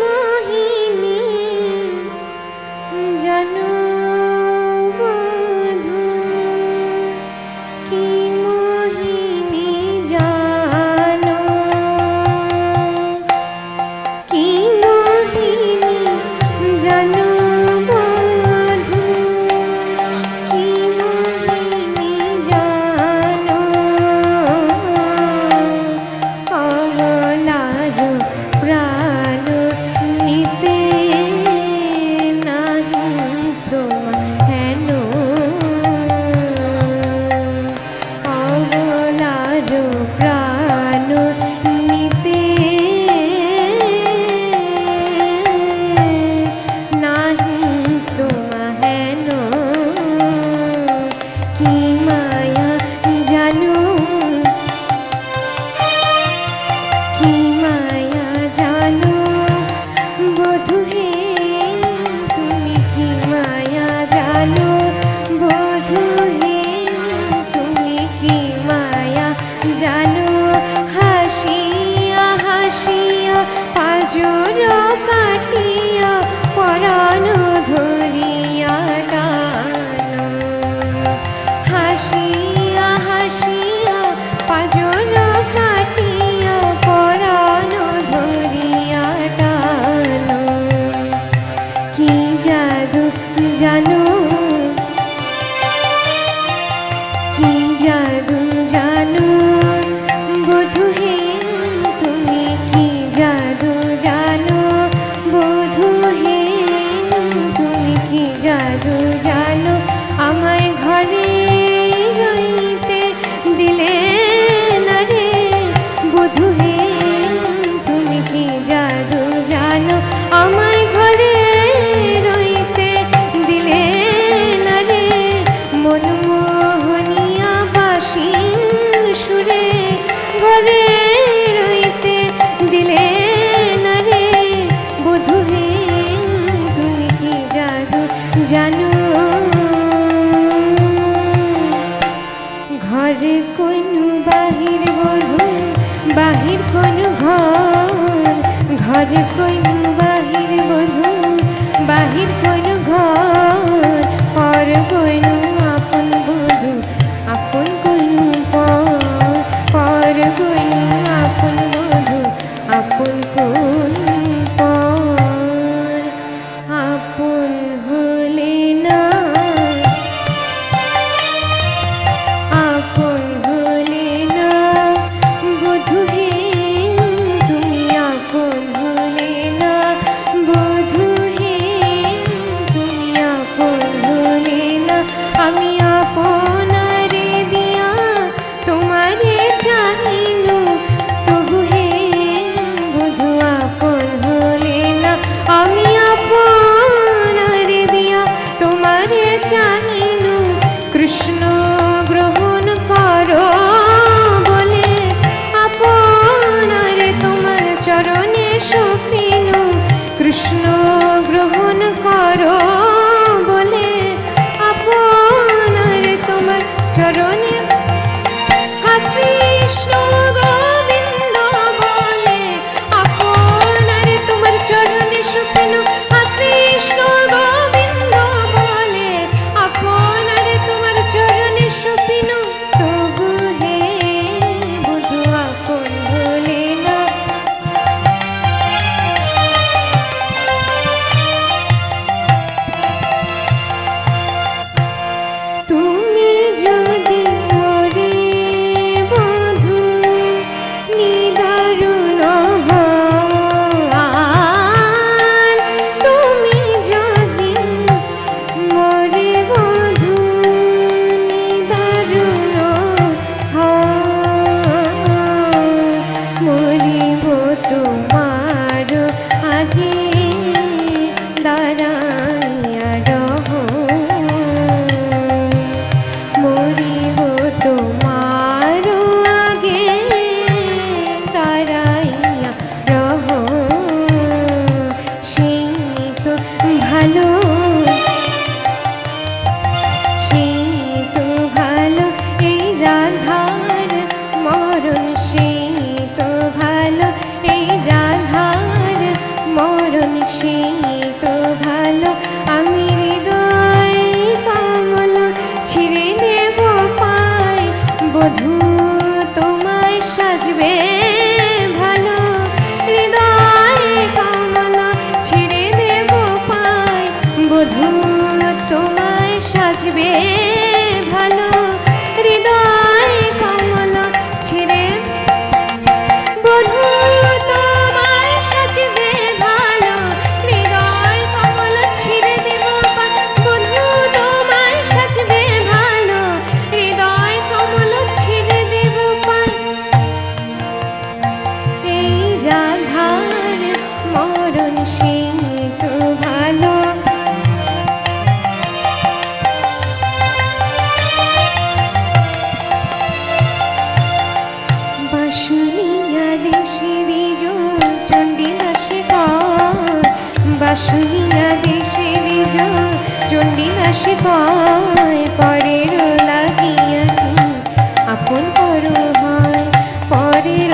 মোহিনী জানো বধূ, কি মোহিনী জানো, কি মোহিনী জানো বধূ, কি মোহিনী জানো, অবলার প্রাণ নিতে নাহি তোমার হেন, অবলার প্রাণ নিতে নাহি তোমার হেন, কি মায়া জানো, কি মায়া জানো বধূ হে, তুমি কি মায়া জানো বধূ হে, তুমি কি মায়া জানো, হাসিয়া হাসিয়া পাজর কাটিয়া পরাণ ধরিয়া টানো, হাসিয়া হাসিয়া পাজর কাটিয়া পরাণ ধরিয়া টানো, কি জাদু জানো, কি জাদু জানো বধূ হে, তুমি কি জাদু জানো বধূ হে, তুমি কি জাদু জানো, আমায় ঘরে রইতে দিলে না রে বধূ হে, তুমি কি জাদু জানো, আমায় ঘরে রইতে দিলে না রে, মনমোহনিয়া বাঁশির সুরে ঘরে রইতে দিলে না রে বধূ হে, তুমি কি জাদু জানো, ঘরে কোনো বাহির বধূ, বাহির কোনো ঘর, ঘরে কোনো বাহির বধূ, বাহির কোনো ঘর, পর কোনো আপন বধূ, আপন কোনো পর, পর কোনো আপন বধূ, আপন কোনো পর, আপন হলে না, আপন হলে না বধূ হে, তুমি আপন হলে না বধূ হে, তুমি আপন হলে না, আমি আপনারে দিয়া তোমারে চাহিনু, তবু হে বধূ আপন হলে না, আমি আপনারে দিয়া তোমারে চাহিনু, কৃষ্ণ গ্রহণ করো বলে আপনারে তোমার চরণে সপিনু, কৃষ্ণ গ্রহণ করো বলে আপনারে তোমার চরণে, হা কৃষ্ণ গোবিন্দ বলে আপনারে তোমার চরণে সপিনু, হা কৃষ্ণ গোবিন্দ বলে আপনারে তোমার চরণে সপিনু, তবু হে বধূ আপন হলে না, তুমি যদি মোরে বধূ নিদারুণ হন, তুমি যদি মোরে বধূ নিদারুণ হন, মরিব তোমার আগে দাঁড়াইয়া রহ, মরিব তোমার আগে দাঁড়াইয়া রহ, সেই তো ভালো, সেই তো ভালো এই রাধার মরণ, সেই বাসুনিয়া দেশে দ্বিজ চণ্ডীদাসে কয় বাসুনিয়া দেশে দ্বিজ চণ্ডীদাসে কয় পরের লাগিয়া কি আপন পর হয় পরের